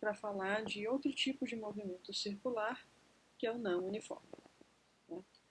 para falar de outro tipo de movimento circular, que é o não uniforme.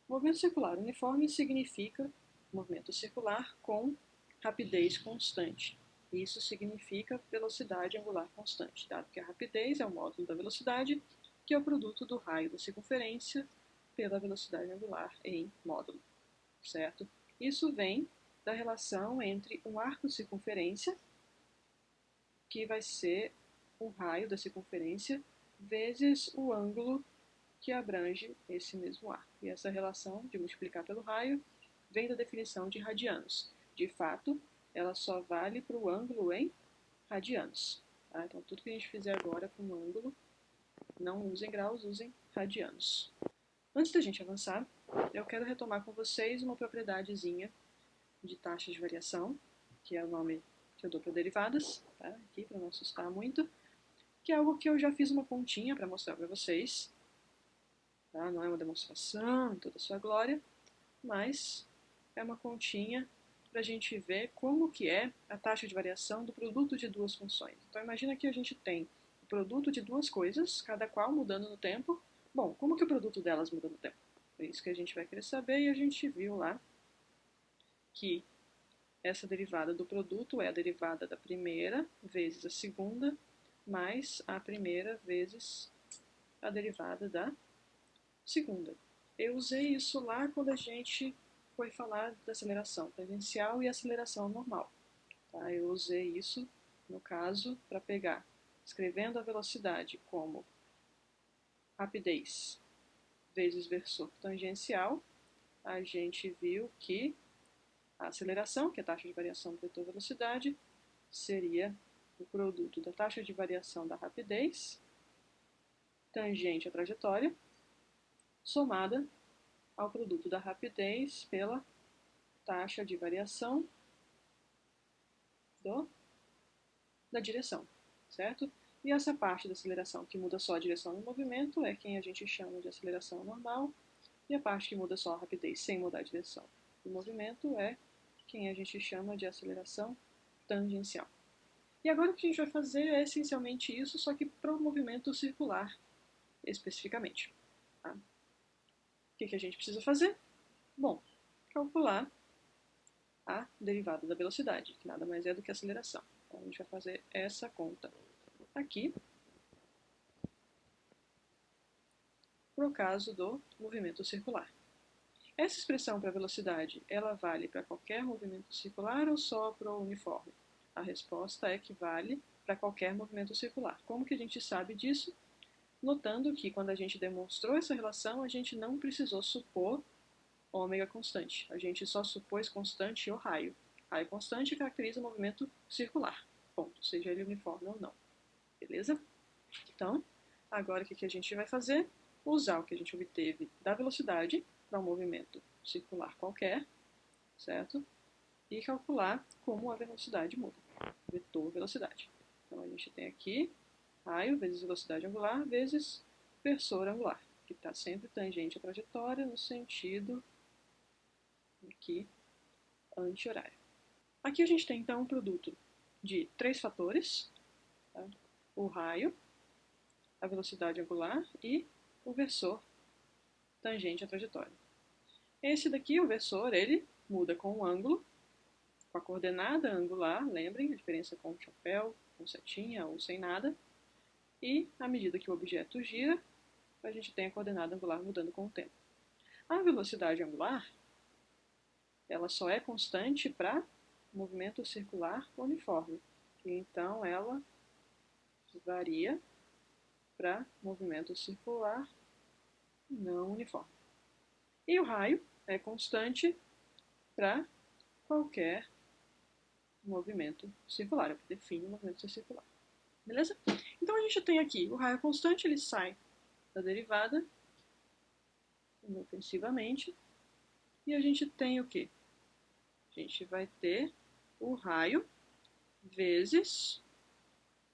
Movimento circular uniforme significa movimento circular com rapidez constante. Isso significa velocidade angular constante, dado que a rapidez é o módulo da velocidade, que é o produto do raio da circunferência pela velocidade angular em módulo, certo? Isso vem da relação entre um arco circunferência, que vai ser o raio da circunferência, vezes o ângulo que abrange esse mesmo arco. E essa relação de multiplicar pelo raio vem da definição de radianos. De fato, ela só vale para o ângulo em radianos. Tá? Então, tudo que a gente fizer agora com um ângulo, não usem graus, usem radianos. Antes da gente avançar, eu quero retomar com vocês uma propriedadezinha de taxa de variação, que é o nome que eu dou para derivadas, tá? Aqui para não assustar muito, que é algo que eu já fiz uma pontinha para mostrar para vocês. Tá? Não é uma demonstração em toda a sua glória, mas é uma continha para a gente ver como que é a taxa de variação do produto de duas funções. Então imagina que a gente tem o produto de duas coisas, cada qual mudando no tempo. Bom, como que o produto delas muda no tempo? É isso que a gente vai querer saber, e a gente viu lá que essa derivada do produto é a derivada da primeira vezes a segunda, mais a primeira vezes a derivada da segunda. Eu usei isso lá quando a gente foi falar da aceleração tangencial e aceleração normal. Tá? Eu usei isso, no caso, para pegar, escrevendo a velocidade como rapidez vezes versor tangencial, a gente viu que a aceleração, que é a taxa de variação do vetor velocidade, seria o produto da taxa de variação da rapidez, tangente à trajetória, somada ao produto da rapidez pela taxa de variação da direção, certo? E essa parte da aceleração que muda só a direção do movimento é quem a gente chama de aceleração normal, e a parte que muda só a rapidez sem mudar a direção do movimento é quem a gente chama de aceleração tangencial. E agora o que a gente vai fazer é essencialmente isso, só que para o movimento circular especificamente. Tá? O que a gente precisa fazer? Bom, calcular a derivada da velocidade, que nada mais é do que a aceleração. Então a gente vai fazer essa conta aqui, para o caso do movimento circular. Essa expressão para velocidade, ela vale para qualquer movimento circular ou só para o uniforme? A resposta é que vale para qualquer movimento circular. Como que a gente sabe disso? Notando que quando a gente demonstrou essa relação, a gente não precisou supor ômega constante. A gente só supôs constante o raio. Raio constante caracteriza o movimento circular, ponto, seja ele uniforme ou não. Beleza? Então, agora o que a gente vai fazer? Usar o que a gente obteve da velocidade para um movimento circular qualquer, certo? E calcular como a velocidade muda, vetor velocidade. Então a gente tem aqui raio vezes velocidade angular vezes versor angular, que está sempre tangente à trajetória no sentido aqui anti-horário. Aqui a gente tem então um produto de três fatores, tá? O raio, a velocidade angular e o versor tangente à trajetória. Esse daqui, o versor, ele muda com o ângulo, com a coordenada angular, lembrem, a diferença com o chapéu, com setinha ou sem nada, e à medida que o objeto gira, a gente tem a coordenada angular mudando com o tempo. A velocidade angular, ela só é constante para movimento circular uniforme, e então ela varia para movimento circular não uniforme. E o raio é constante para qualquer movimento circular, é o que define o movimento circular. Beleza? Então a gente tem aqui o raio constante, ele sai da derivada inofensivamente, e a gente tem o quê? A gente vai ter o raio vezes,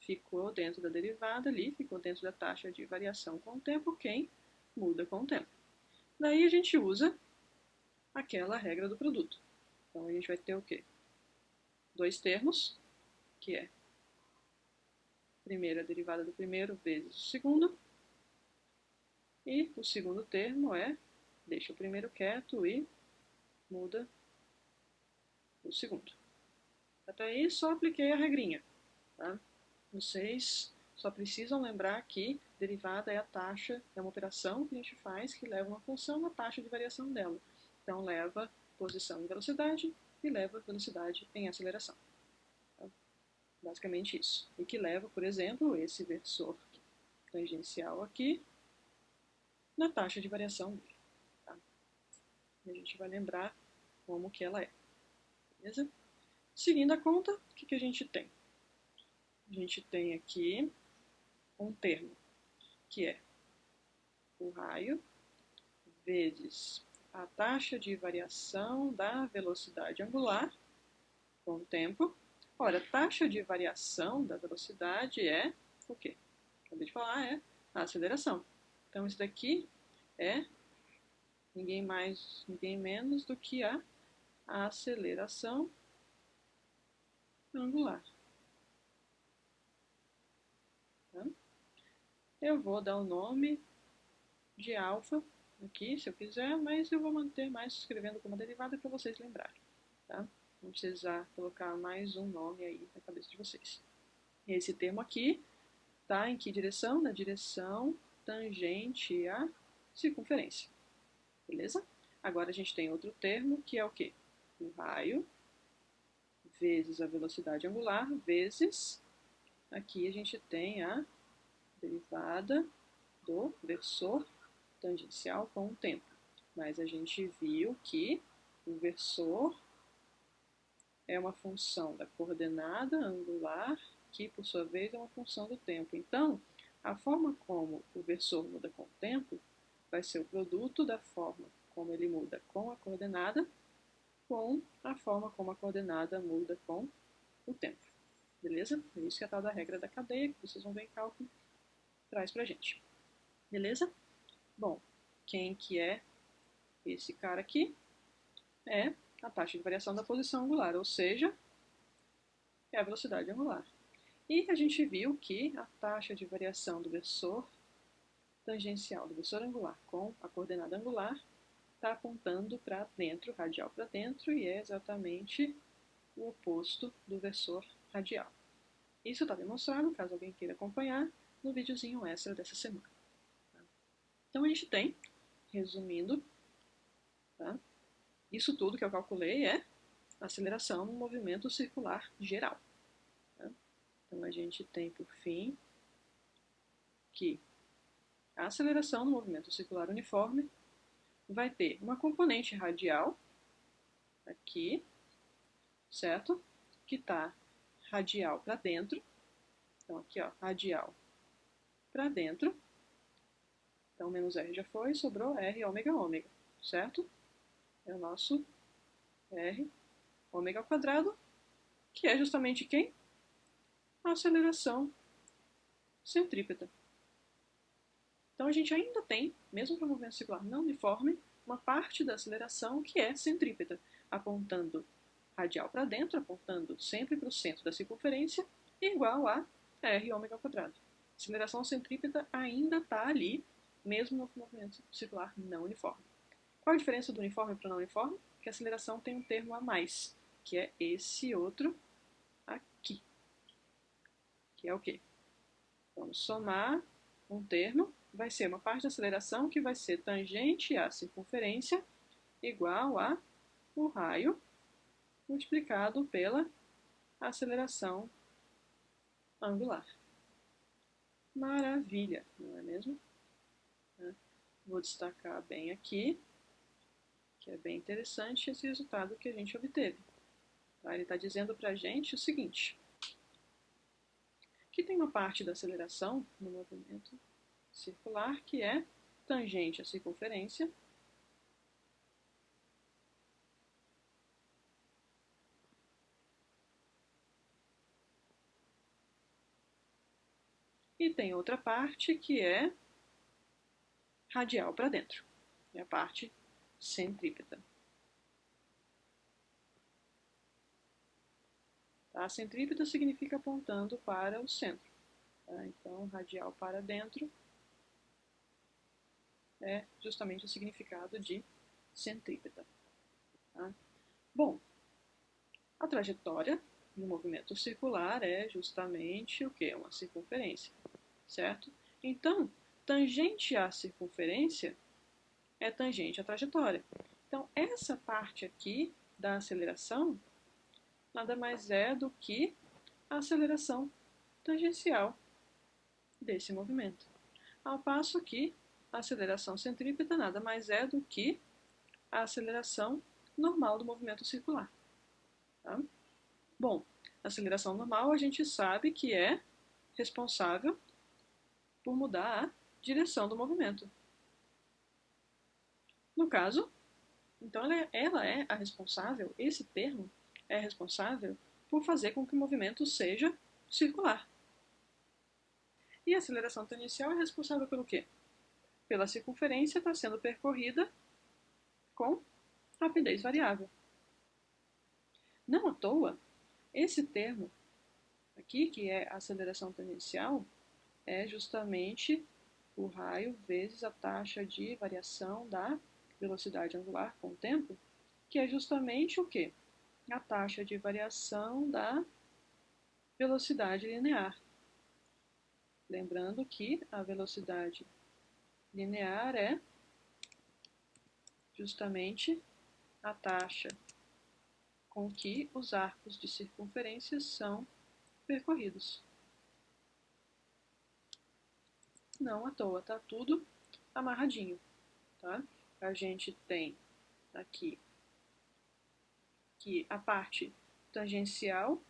ficou dentro da derivada ali, ficou dentro da taxa de variação com o tempo, quem muda com o tempo. Daí a gente usa aquela regra do produto. Então a gente vai ter o quê? Dois termos, que é primeira derivada do primeiro vezes o segundo. E o segundo termo deixa o primeiro quieto e muda o segundo. Até aí só apliquei a regrinha. Tá? Vocês só precisam lembrar que derivada é a taxa, é uma operação que a gente faz que leva uma função à taxa de variação dela. Então leva posição em velocidade e leva velocidade em aceleração. Tá? Basicamente isso. E que leva, por exemplo, esse versor tangencial aqui na taxa de variação dele. Tá? E a gente vai lembrar como que ela é. Beleza? Seguindo a conta, o que a gente tem? A gente tem aqui um termo, que é o raio vezes a taxa de variação da velocidade angular com o tempo. Ora, taxa de variação da velocidade é o quê? Acabei de falar, é a aceleração. Então, isso daqui é ninguém mais, ninguém menos do que a aceleração angular. Tá? Eu vou dar o nome de alfa aqui, se eu quiser, mas eu vou manter mais escrevendo como derivada para vocês lembrarem. Tá? Não precisar colocar mais um nome aí na cabeça de vocês. Esse termo aqui está em que direção? Na direção tangente à circunferência. Beleza? Agora a gente tem outro termo que é o quê? O raio vezes a velocidade angular vezes, aqui a gente tem a derivada do versor tangencial com o tempo. Mas a gente viu que o versor é uma função da coordenada angular, que por sua vez é uma função do tempo. Então, a forma como o versor muda com o tempo vai ser o produto da forma como ele muda com a coordenada com a forma como a coordenada muda com o tempo. Beleza? É isso que é a tal da regra da cadeia, que vocês vão ver em cálculo, traz pra gente. Beleza? Bom, quem que é esse cara aqui? É a taxa de variação da posição angular, ou seja, é a velocidade angular. E a gente viu que a taxa de variação do versor tangencial do versor angular com a coordenada angular está apontando para dentro, radial para dentro, e é exatamente o oposto do versor radial. Isso está demonstrado, caso alguém queira acompanhar, no videozinho extra dessa semana. Então a gente tem, resumindo, tá? Isso tudo que eu calculei é aceleração no movimento circular geral. Tá? Então a gente tem, por fim, que a aceleração no movimento circular uniforme vai ter uma componente radial, aqui, certo? Que está radial para dentro. Então aqui, ó, radial para dentro. Então menos R já foi, sobrou R ômega ômega, certo? É o nosso R ômega ao quadrado, que é justamente quem? A aceleração centrípeta. Então a gente ainda tem, mesmo para o movimento circular não uniforme, uma parte da aceleração que é centrípeta, apontando radial para dentro, apontando sempre para o centro da circunferência, igual a R ômega ao quadrado. A aceleração centrípeta ainda está ali, mesmo no movimento circular não uniforme. Qual a diferença do uniforme para o não uniforme? Que a aceleração tem um termo a mais, que é esse outro aqui. Que é o quê? Vamos somar um termo, vai ser uma parte da aceleração que vai ser tangente à circunferência, igual a o raio multiplicado pela aceleração angular. Maravilha, não é mesmo? Vou destacar bem aqui, que é bem interessante esse resultado que a gente obteve. Tá? Ele está dizendo para a gente o seguinte, que tem uma parte da aceleração no movimento circular que é tangente à circunferência, e tem outra parte que é radial para dentro, é a parte centrípeta. Tá? Centrípeta significa apontando para o centro. Tá? Então, radial para dentro é justamente o significado de centrípeta. Tá? Bom, a trajetória do movimento circular é justamente o quê? Uma circunferência, certo? Então, tangente à circunferência é tangente à trajetória. Então, essa parte aqui da aceleração nada mais é do que a aceleração tangencial desse movimento. Ao passo que a aceleração centrípeta nada mais é do que a aceleração normal do movimento circular. Tá? Bom, a aceleração normal a gente sabe que é responsável por mudar a direção do movimento. No caso, então ela é a responsável, esse termo é responsável por fazer com que o movimento seja circular. E a aceleração tangencial é responsável pelo quê? Pela circunferência estar sendo percorrida com rapidez variável. Não à toa, esse termo aqui, que é aceleração tangencial, é justamente o raio vezes a taxa de variação da velocidade angular com o tempo, que é justamente o quê? A taxa de variação da velocidade linear. Lembrando que a velocidade linear é justamente a taxa com que os arcos de circunferência são percorridos. Não à toa, tá tudo amarradinho, tá? A gente tem aqui que a parte tangencial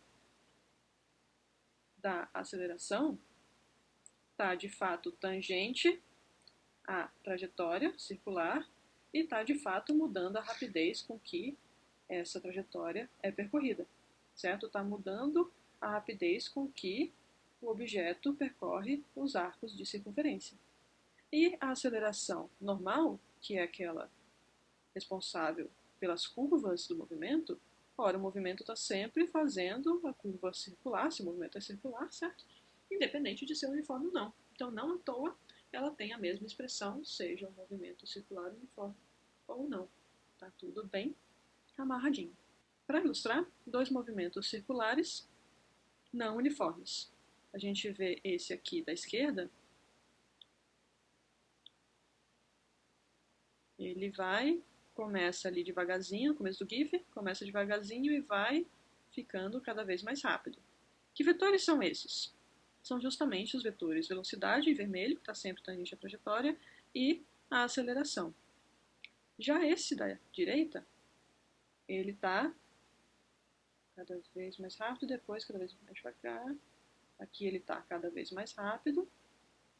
da aceleração está de fato tangente à trajetória circular e está de fato mudando a rapidez com que essa trajetória é percorrida, certo? Está mudando a rapidez com que o objeto percorre os arcos de circunferência. E a aceleração normal, que é aquela responsável pelas curvas do movimento, ora, o movimento está sempre fazendo a curva circular, se o movimento é circular, certo? Independente de ser uniforme ou não. Então, não à toa, ela tem a mesma expressão, seja um movimento circular uniforme ou não. Tá tudo bem amarradinho. Para ilustrar, dois movimentos circulares não uniformes. A gente vê esse aqui da esquerda, ele começa ali devagarzinho, no começo do GIF, começa devagarzinho e vai ficando cada vez mais rápido. Que vetores são esses? São justamente os vetores velocidade, em vermelho, que está sempre tangente à trajetória, e a aceleração. Já esse da direita, ele está cada vez mais rápido, depois cada vez mais devagar. Aqui ele está cada vez mais rápido,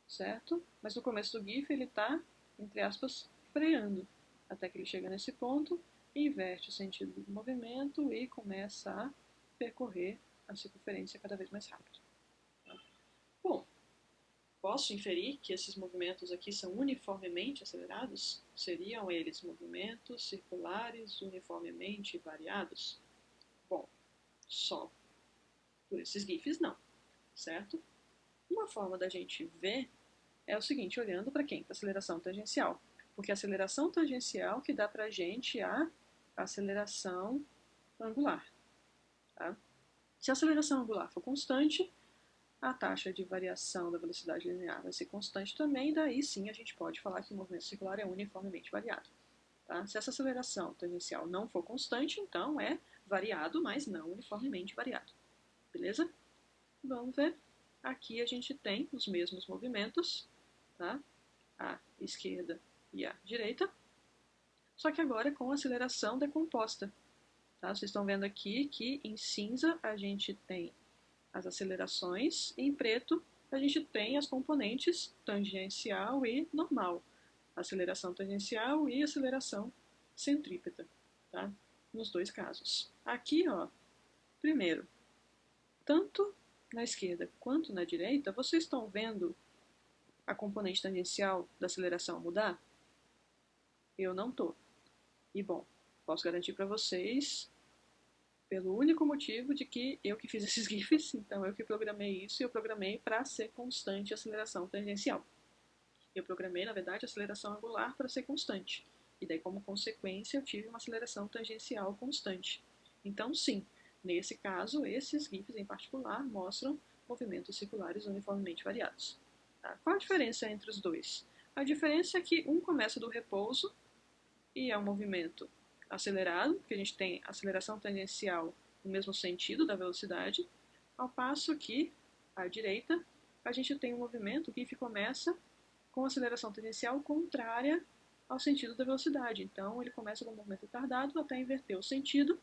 certo? Mas no começo do GIF ele está, entre aspas, freando, até que ele chega nesse ponto, inverte o sentido do movimento e começa a percorrer a circunferência cada vez mais rápido. Bom, posso inferir que esses movimentos aqui são uniformemente acelerados? Seriam eles movimentos circulares uniformemente variados? Bom, só por esses GIFs não, certo? Uma forma da gente ver é o seguinte, olhando para quem? Para a aceleração tangencial. Porque a aceleração tangencial que dá para a gente a aceleração angular. Tá? Se a aceleração angular for constante, a taxa de variação da velocidade linear vai ser constante também, daí sim a gente pode falar que o movimento circular é uniformemente variado. Tá? Se essa aceleração tangencial não for constante, então é variado, mas não uniformemente variado. Beleza? Vamos ver. Aqui a gente tem os mesmos movimentos, tá? A esquerda e a direita, só que agora com aceleração decomposta. Tá? Vocês estão vendo aqui que em cinza a gente tem as acelerações e em preto a gente tem as componentes tangencial e normal. Aceleração tangencial e aceleração centrípeta, tá? Nos dois casos. Aqui, ó, primeiro, tanto na esquerda quanto na direita, vocês estão vendo a componente tangencial da aceleração mudar? Eu não tô. E bom, posso garantir para vocês Pelo único motivo de que eu que fiz esses GIFs, então eu que programei isso e eu programei para ser constante a aceleração tangencial. Eu programei, na verdade, a aceleração angular para ser constante. E daí, como consequência, eu tive uma aceleração tangencial constante. Então, sim, nesse caso, esses GIFs em particular mostram movimentos circulares uniformemente variados. Tá? Qual a diferença entre os dois? A diferença é que um começa do repouso e é um movimento acelerado, porque a gente tem aceleração tangencial no mesmo sentido da velocidade, ao passo que, à direita, a gente tem um movimento, o GIF começa com aceleração tangencial contrária ao sentido da velocidade. Então, ele começa com um movimento retardado até inverter o sentido,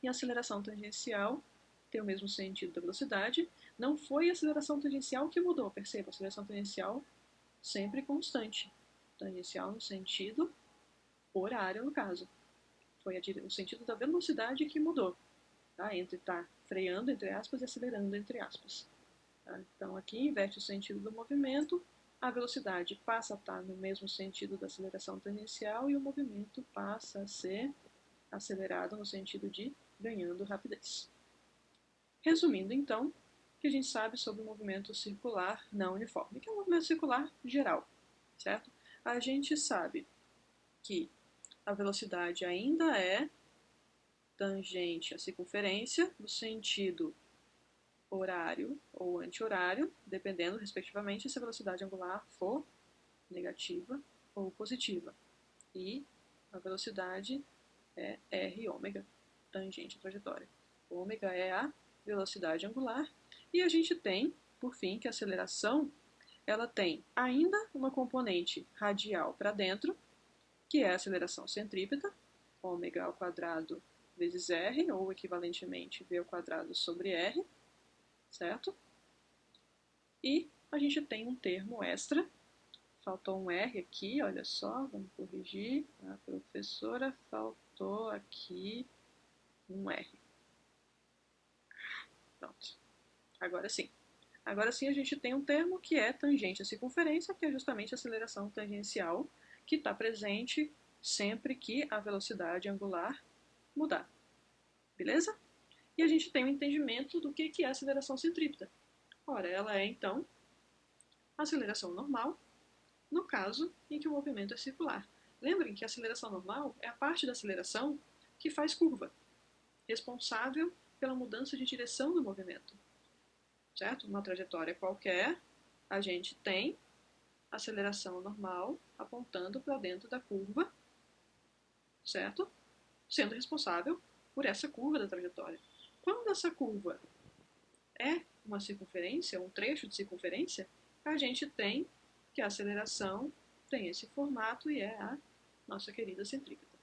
e a aceleração tangencial tem o mesmo sentido da velocidade. Não foi a aceleração tangencial que mudou, perceba, a aceleração tangencial sempre constante. Tangencial no sentido horário, no caso. Foi o sentido da velocidade que mudou, tá? Entre estar freando, entre aspas, e acelerando, entre aspas. Tá? Então, aqui inverte o sentido do movimento, a velocidade passa a estar no mesmo sentido da aceleração tangencial e o movimento passa a ser acelerado no sentido de ganhando rapidez. Resumindo, então, o que a gente sabe sobre o movimento circular não uniforme, que é um movimento circular geral, certo? A gente sabe que a velocidade ainda é tangente à circunferência no sentido horário ou anti-horário, dependendo, respectivamente, se a velocidade angular for negativa ou positiva. E a velocidade é r ômega, tangente à trajetória. Ômega é a velocidade angular. E a gente tem, por fim, que a aceleração ela tem ainda uma componente radial para dentro, que é a aceleração centrípeta, ômega ao quadrado vezes r, ou equivalentemente v ao quadrado sobre r, certo? E a gente tem um termo extra, faltou um R aqui, olha só, vamos corrigir. A professora faltou aqui um R. Pronto. Agora sim. Agora sim a gente tem um termo que é tangente à circunferência, que é justamente a aceleração tangencial, que está presente sempre que a velocidade angular mudar. Beleza? E a gente tem um entendimento do que é a aceleração centrípeta. Ora, ela é, então, a aceleração normal, no caso em que o movimento é circular. Lembrem que a aceleração normal é a parte da aceleração que faz curva, responsável pela mudança de direção do movimento. Certo? Uma trajetória qualquer, a gente tem aceleração normal apontando para dentro da curva, certo? Sendo responsável por essa curva da trajetória. Quando essa curva é uma circunferência, um trecho de circunferência, a gente tem que a aceleração tem esse formato e é a nossa querida centrípeta.